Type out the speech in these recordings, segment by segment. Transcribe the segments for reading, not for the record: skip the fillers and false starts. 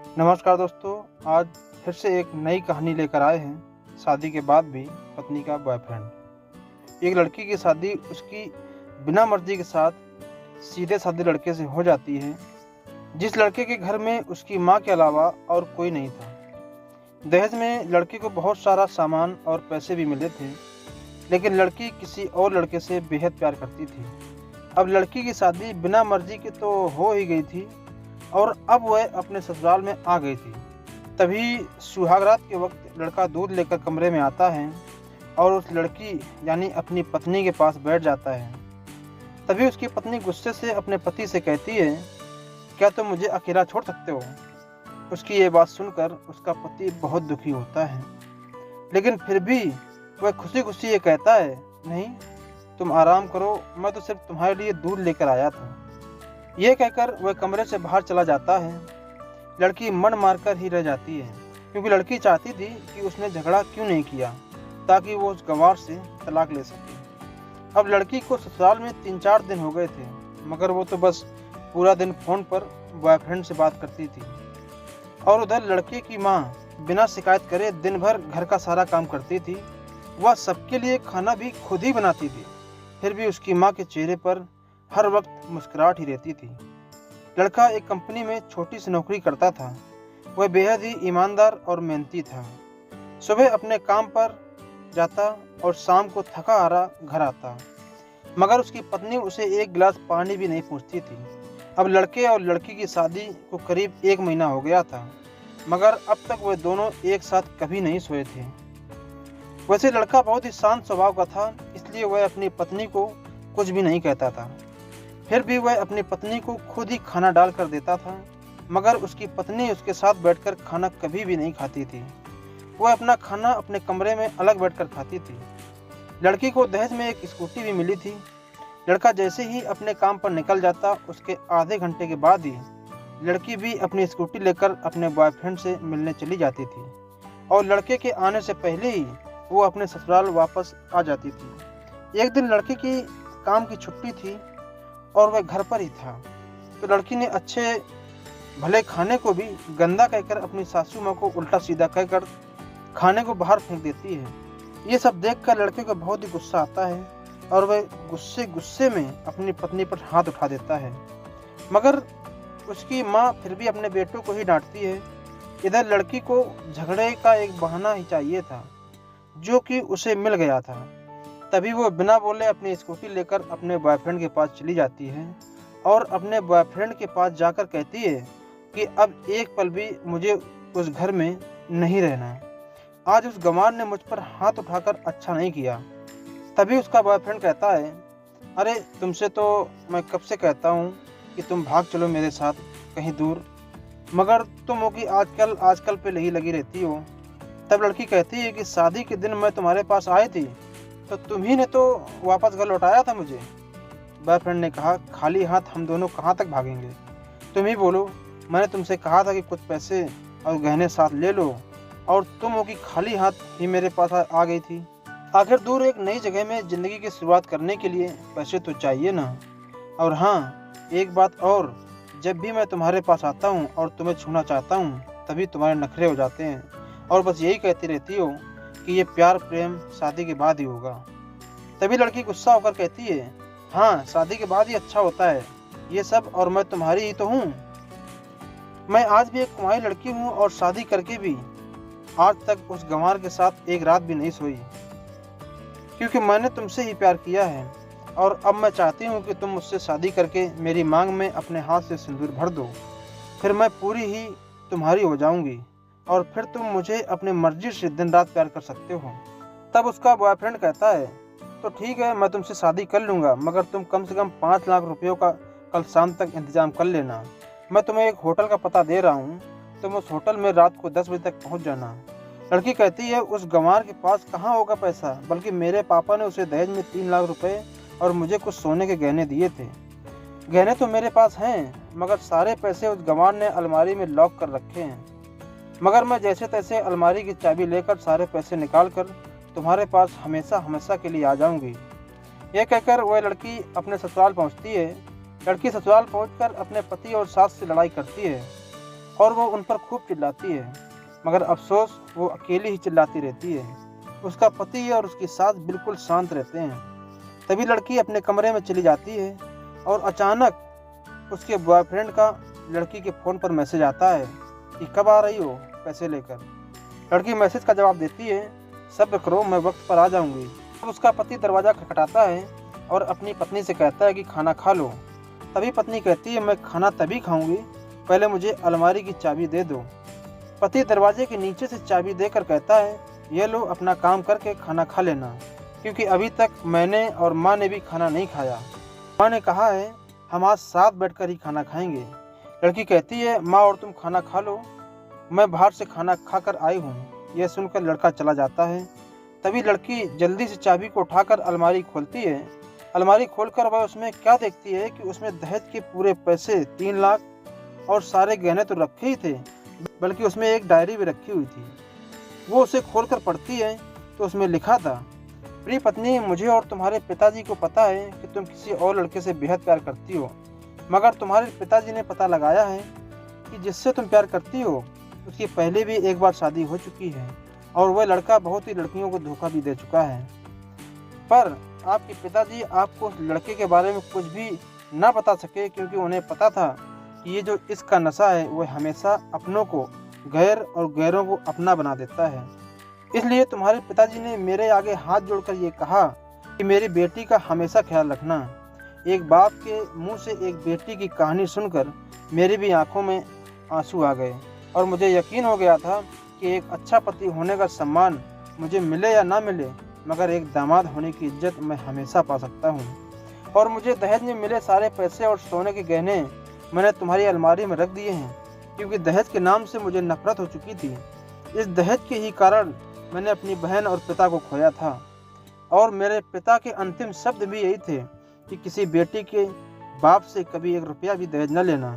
नमस्कार दोस्तों, आज फिर से एक नई कहानी लेकर आए हैं। शादी के बाद भी पत्नी का बॉयफ्रेंड। एक लड़की की शादी उसकी बिना मर्जी के साथ सीधे साधे लड़के से हो जाती है, जिस लड़के के घर में उसकी माँ के अलावा और कोई नहीं था। दहेज में लड़के को बहुत सारा सामान और पैसे भी मिले थे, लेकिन लड़की किसी और लड़के से बेहद प्यार करती थी। अब लड़की की शादी बिना मर्जी के तो हो ही गई थी और अब वह अपने ससुराल में आ गई थी। तभी सुहागरात के वक्त लड़का दूध लेकर कमरे में आता है और उस लड़की यानी अपनी पत्नी के पास बैठ जाता है। तभी उसकी पत्नी गुस्से से अपने पति से कहती है, क्या तुम मुझे अकेला छोड़ सकते हो? उसकी ये बात सुनकर उसका पति बहुत दुखी होता है, लेकिन फिर भी वह खुशी खुशी ये कहता है, नहीं, तुम आराम करो, मैं तो सिर्फ तुम्हारे लिए दूध लेकर आया था। यह कहकर वह कमरे से बाहर चला जाता है। लड़की मन मारकर ही रह जाती है, क्योंकि लड़की चाहती थी कि उसने झगड़ा क्यों नहीं किया, ताकि वो उस गंवार से तलाक ले सके। अब लड़की को ससुराल में 3-4 दिन हो गए थे, मगर वो तो बस पूरा दिन फोन पर बॉयफ्रेंड से बात करती थी। और उधर लड़के की माँ बिना शिकायत करे दिन भर घर का सारा काम करती थी। वह सबके लिए खाना भी खुद ही बनाती थी, फिर भी उसकी माँ के चेहरे पर हर वक्त मुस्कुराहट ही रहती थी। लड़का एक कंपनी में छोटी सी नौकरी करता था। वह बेहद ही ईमानदार और मेहनती था। सुबह अपने काम पर जाता और शाम को थका हारा घर आता, मगर उसकी पत्नी उसे एक गिलास पानी भी नहीं पूछती थी। अब लड़के और लड़की की शादी को करीब 1 महीना हो गया था, मगर अब तक वह दोनों एक साथ कभी नहीं सोए थे। वैसे लड़का बहुत ही शांत स्वभाव का था, इसलिए वह अपनी पत्नी को कुछ भी नहीं कहता था। फिर भी वह अपनी पत्नी को खुद ही खाना डाल कर देता था, मगर उसकी पत्नी उसके साथ बैठकर खाना कभी भी नहीं खाती थी। वह अपना खाना अपने कमरे में अलग बैठकर खाती थी। लड़की को दहेज में एक स्कूटी भी मिली थी। लड़का जैसे ही अपने काम पर निकल जाता, उसके आधे घंटे के बाद ही लड़की भी अपनी स्कूटी लेकर अपने बॉयफ्रेंड से मिलने चली जाती थी और लड़के के आने से पहले ही वो अपने ससुराल वापस आ जाती थी। एक दिन लड़के की काम की छुट्टी थी और वह घर पर ही था, तो लड़की ने अच्छे भले खाने को भी गंदा कहकर अपनी सासू माँ को उल्टा सीधा कहकर खाने को बाहर फेंक देती है। ये सब देखकर लड़के को बहुत ही गुस्सा आता है और वह गुस्से में अपनी पत्नी पर हाथ उठा देता है, मगर उसकी माँ फिर भी अपने बेटों को ही डांटती है। इधर लड़की को झगड़े का एक बहाना ही चाहिए था, जो कि उसे मिल गया था। तभी वो बिना बोले अपनी स्कूटी लेकर अपने बॉयफ्रेंड के पास चली जाती है और अपने बॉयफ्रेंड के पास जाकर कहती है कि अब एक पल भी मुझे उस घर में नहीं रहना। आज उस गंवार ने मुझ पर हाथ उठाकर अच्छा नहीं किया। तभी उसका बॉयफ्रेंड कहता है, अरे तुमसे तो मैं कब से कहता हूँ कि तुम भाग चलो मेरे साथ कहीं दूर, मगर तुम हो कि आजकल पे ही लगी रहती हो। तब लड़की कहती है कि शादी के दिन मैं तुम्हारे पास आई थी तो तुम्ही ने तो वापस घर लौटाया था मुझे। बॉयफ्रेंड ने कहा, खाली हाथ हम दोनों कहाँ तक भागेंगे? तुम ही बोलो, मैंने तुमसे कहा था कि कुछ पैसे और गहने साथ ले लो, और तुम हो कि खाली हाथ ही मेरे पास आ गई थी। आखिर दूर एक नई जगह में ज़िंदगी की शुरुआत करने के लिए पैसे तो चाहिए ना। और हाँ, एक बात और, जब भी मैं तुम्हारे पास आता हूँ और तुम्हें छूना चाहता हूँ, तभी तुम्हारे नखरे हो जाते हैं और बस यही कहती रहती हो कि ये प्यार प्रेम शादी के बाद ही होगा। तभी लड़की गुस्सा होकर कहती है, हाँ, शादी के बाद ही अच्छा होता है ये सब, और मैं तुम्हारी ही तो हूँ। मैं आज भी एक कुंवारी लड़की हूँ और शादी करके भी आज तक उस गंवार के साथ एक रात भी नहीं सोई, क्योंकि मैंने तुमसे ही प्यार किया है। और अब मैं चाहती हूँ कि तुम मुझसे शादी करके मेरी मांग में अपने हाथ से सिंदूर भर दो, फिर मैं पूरी ही तुम्हारी हो जाऊंगी और फिर तुम मुझे अपनी मर्जी से दिन रात प्यार कर सकते हो। तब उसका बॉयफ्रेंड कहता है, तो ठीक है, मैं तुमसे शादी कर लूँगा, मगर तुम कम से कम 5 लाख रुपयों का कल शाम तक इंतजाम कर लेना। मैं तुम्हें एक होटल का पता दे रहा हूँ, तुम उस होटल में रात को 10 बजे तक पहुँच जाना। लड़की कहती है, उस गंवार के पास कहाँ होगा पैसा, बल्कि मेरे पापा ने उसे दहेज में 3 लाख रुपए और मुझे कुछ सोने के गहने दिए थे। गहने तो मेरे पास हैं, मगर सारे पैसे उस गंवार ने अलमारी में लॉक कर रखे हैं। मगर मैं जैसे तैसे अलमारी की चाबी लेकर सारे पैसे निकाल कर तुम्हारे पास हमेशा हमेशा के लिए आ जाऊंगी। यह कहकर वह लड़की अपने ससुराल पहुंचती है। लड़की ससुराल पहुंचकर अपने पति और सास से लड़ाई करती है और वो उन पर खूब चिल्लाती है, मगर अफसोस वो अकेली ही चिल्लाती रहती है। उसका पति और उसकी सास बिल्कुल शांत रहते हैं। तभी लड़की अपने कमरे में चली जाती है और अचानक उसके बॉयफ्रेंड का लड़की के फ़ोन पर मैसेज आता है कि कब आ रही हो पैसे लेकर। लड़की मैसेज का जवाब देती है, सब्र करो, मैं वक्त पर आ जाऊंगी। अब उसका पति दरवाज़ा खटखटाता है और अपनी पत्नी से कहता है कि खाना खा लो। तभी पत्नी कहती है, मैं खाना तभी खाऊंगी, पहले मुझे अलमारी की चाबी दे दो। पति दरवाजे के नीचे से चाबी देकर कहता है, ये लो, अपना काम करके खाना खा लेना, क्योंकि अभी तक मैंने और माँ ने भी खाना नहीं खाया। माँ ने कहा है हम आज साथ बैठकर ही खाना खाएंगे। लड़की कहती है, माँ और तुम खाना खा लो, मैं बाहर से खाना खाकर आई हूँ। यह सुनकर लड़का चला जाता है। तभी लड़की जल्दी से चाबी को उठाकर अलमारी खोलती है। अलमारी खोलकर वह उसमें क्या देखती है कि उसमें दहेज के पूरे पैसे 3 लाख और सारे गहने तो रखे ही थे, बल्कि उसमें एक डायरी भी रखी हुई थी। वो उसे खोलकर पढ़ती है तो उसमें लिखा था, प्रिय पत्नी, मुझे और तुम्हारे पिताजी को पता है कि तुम किसी और लड़के से बेहद प्यार करती हो, मगर तुम्हारे पिताजी ने पता लगाया है कि जिससे तुम प्यार करती हो उसकी पहले भी एक बार शादी हो चुकी है और वह लड़का बहुत ही लड़कियों को धोखा भी दे चुका है। पर आपके पिताजी आपको उस लड़के के बारे में कुछ भी ना बता सके, क्योंकि उन्हें पता था कि ये जो इसका नशा है वह हमेशा अपनों को गैर और गैरों को अपना बना देता है। इसलिए तुम्हारे पिताजी ने मेरे आगे हाथ जोड़कर ये कहा कि मेरी बेटी का हमेशा ख्याल रखना। एक बाप के मुंह से एक बेटी की कहानी सुनकर मेरी भी आंखों में आंसू आ गए और मुझे यकीन हो गया था कि एक अच्छा पति होने का सम्मान मुझे मिले या ना मिले, मगर एक दामाद होने की इज्जत मैं हमेशा पा सकता हूँ। और मुझे दहेज में मिले सारे पैसे और सोने के गहने मैंने तुम्हारी अलमारी में रख दिए हैं, क्योंकि दहेज के नाम से मुझे नफरत हो चुकी थी। इस दहेज के ही कारण मैंने अपनी बहन और पिता को खोया था, और मेरे पिता के अंतिम शब्द भी यही थे कि किसी बेटी के बाप से कभी 1 रुपया भी दहेज न लेना।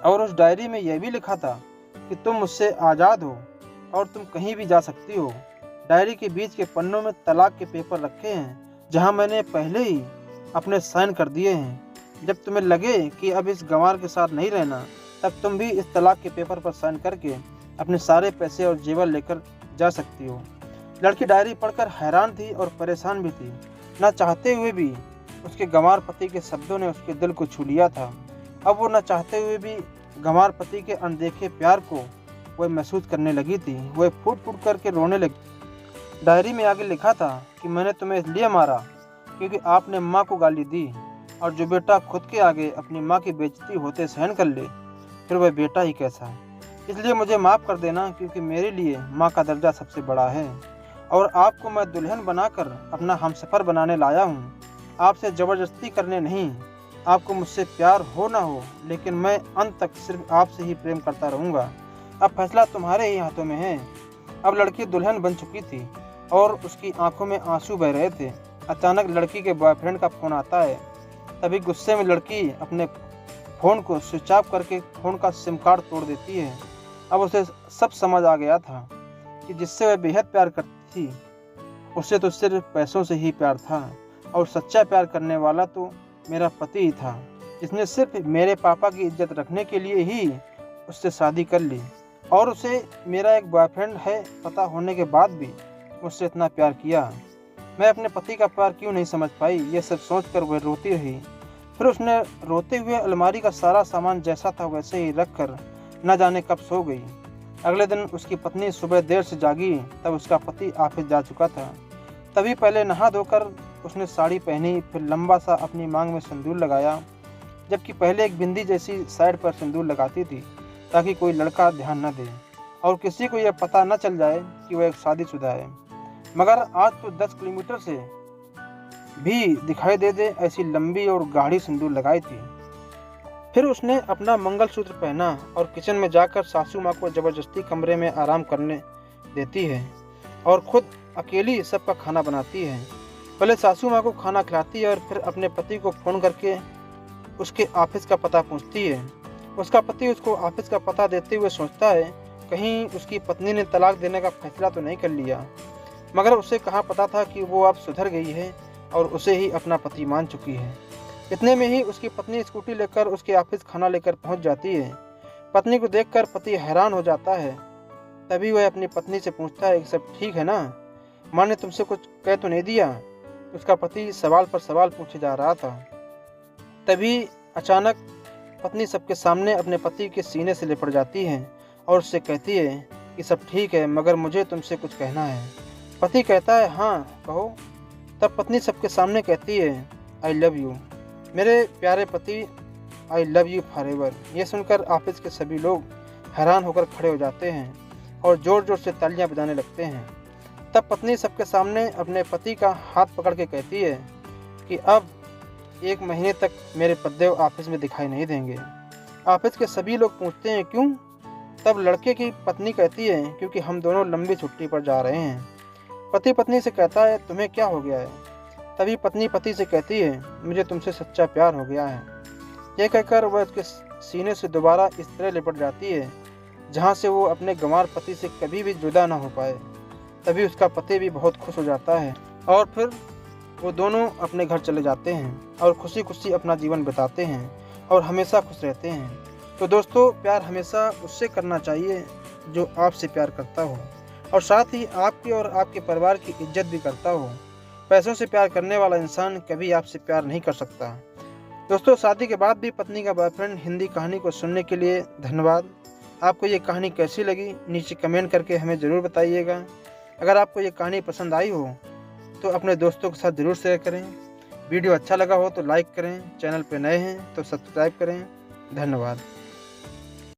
और उस डायरी में यह भी लिखा था कि तुम मुझसे आज़ाद हो और तुम कहीं भी जा सकती हो। डायरी के बीच के पन्नों में तलाक के पेपर रखे हैं, जहां मैंने पहले ही अपने साइन कर दिए हैं। जब तुम्हें लगे कि अब इस गंवार के साथ नहीं रहना, तब तुम भी इस तलाक के पेपर पर साइन करके अपने सारे पैसे और जेवर लेकर जा सकती हो। लड़की डायरी पढ़कर हैरान थी और परेशान भी थी। न चाहते हुए भी उसके गंवार पति के शब्दों ने उसके दिल को छू लिया था। अब वो न चाहते हुए भी गंवार पति के अनदेखे प्यार को वह महसूस करने लगी थी। वह फूट फूट करके रोने लगी। डायरी में आगे लिखा था कि मैंने तुम्हें इसलिए मारा क्योंकि आपने माँ को गाली दी, और जो बेटा खुद के आगे अपनी माँ की बेइज्जती होते सहन कर ले, फिर वह बेटा ही कैसा। इसलिए मुझे माफ़ कर देना, क्योंकि मेरे लिए माँ का दर्जा सबसे बड़ा है, और आपको मैं दुल्हन बनाकर अपना हमसफ़र बनाने लाया हूँ। आपसे ज़बरदस्ती करने नहीं। आपको मुझसे प्यार हो ना हो, लेकिन मैं अंत तक सिर्फ आपसे ही प्रेम करता रहूँगा। अब फैसला तुम्हारे ही हाथों में है। अब लड़की दुल्हन बन चुकी थी और उसकी आंखों में आंसू बह रहे थे। अचानक लड़की के बॉयफ्रेंड का फ़ोन आता है। तभी गुस्से में लड़की अपने फ़ोन को स्विच ऑफ करके फ़ोन का सिम कार्ड तोड़ देती है। अब उसे सब समझ आ गया था कि जिससे वह बेहद प्यार करती थी, उससे तो सिर्फ पैसों से ही प्यार था, और सच्चा प्यार करने वाला तो मेरा पति ही था, जिसने सिर्फ मेरे पापा की इज्जत रखने के लिए ही उससे शादी कर ली, और उसे मेरा एक बॉयफ्रेंड है पता होने के बाद भी मुझसे इतना प्यार किया। मैं अपने पति का प्यार क्यों नहीं समझ पाई, ये सब सोचकर वह रोती रही। फिर उसने रोते हुए अलमारी का सारा सामान जैसा था वैसे ही रख कर न जाने कब सो गई। अगले दिन उसकी पत्नी सुबह देर से जागी, तब उसका पति ऑफिस जा चुका था। तभी पहले नहा धोकर उसने साड़ी पहनी, फिर लंबा सा अपनी मांग में सिंदूर लगाया, जबकि पहले एक बिंदी जैसी साइड पर सिंदूर लगाती थी ताकि कोई लड़का ध्यान न दे और किसी को यह पता न चल जाए कि वह एक शादीशुदा है। मगर आज तो 10 किलोमीटर से भी दिखाई दे ऐसी लंबी और गाढ़ी सिंदूर लगाई थी। फिर उसने अपना मंगलसूत्र पहना और किचन में जाकर सासू माँ को ज़बरदस्ती कमरे में आराम करने देती है और खुद अकेली सबका खाना बनाती है। पहले सासू माँ को खाना खिलाती है और फिर अपने पति को फ़ोन करके उसके ऑफिस का पता पूछती है। उसका पति उसको ऑफिस का पता देते हुए सोचता है कहीं उसकी पत्नी ने तलाक देने का फैसला तो नहीं कर लिया, मगर उसे कहाँ पता था कि वो अब सुधर गई है और उसे ही अपना पति मान चुकी है। इतने में ही उसकी पत्नी स्कूटी लेकर उसके ऑफिस खाना लेकर पहुंच जाती है। पत्नी को देखकर पति हैरान हो जाता है। तभी वह अपनी पत्नी से पूछता है कि सब ठीक है ना, माँ ने तुमसे कुछ कह तो नहीं दिया। उसका पति सवाल पर सवाल पूछे जा रहा था। तभी अचानक पत्नी सबके सामने अपने पति के सीने से लिपट जाती है और उससे कहती है कि सब ठीक है, मगर मुझे तुमसे कुछ कहना है। पति कहता है हाँ कहो। तब पत्नी सबके सामने कहती है आई लव यू, मेरे प्यारे पति, आई लव यू फॉरएवर। ये सुनकर ऑफिस के सभी लोग हैरान होकर खड़े हो जाते हैं और ज़ोर ज़ोर से तालियां बजाने लगते हैं। तब पत्नी सबके सामने अपने पति का हाथ पकड़ के कहती है कि अब 1 महीने तक मेरे पतिदेव ऑफिस में दिखाई नहीं देंगे। ऑफिस के सभी लोग पूछते हैं क्यों? तब लड़के की पत्नी कहती है क्योंकि हम दोनों लंबी छुट्टी पर जा रहे हैं। पति पत्नी से कहता है तुम्हें क्या हो गया है? तभी पत्नी पति से कहती है मुझे तुमसे सच्चा प्यार हो गया है। यह कहकर वह उसके सीने से दोबारा इस तरह लिपट जाती है जहाँ से वो अपने गंवार पति से कभी भी जुदा ना हो पाए। तभी उसका पति भी बहुत खुश हो जाता है और फिर वो दोनों अपने घर चले जाते हैं और खुशी खुशी अपना जीवन बिताते हैं और हमेशा खुश रहते हैं। तो दोस्तों, प्यार हमेशा उससे करना चाहिए जो आपसे प्यार करता हो और साथ ही आपकी और आपके परिवार की इज्जत भी करता हो। पैसों से प्यार करने वाला इंसान कभी आपसे प्यार नहीं कर सकता। दोस्तों, शादी के बाद भी पत्नी का बॉयफ्रेंड हिंदी कहानी को सुनने के लिए धन्यवाद। आपको ये कहानी कैसी लगी नीचे कमेंट करके हमें ज़रूर बताइएगा। अगर आपको ये कहानी पसंद आई हो तो अपने दोस्तों के साथ ज़रूर शेयर करें। वीडियो अच्छा लगा हो तो लाइक करें, चैनल पर नए हैं तो सब्सक्राइब करें। धन्यवाद।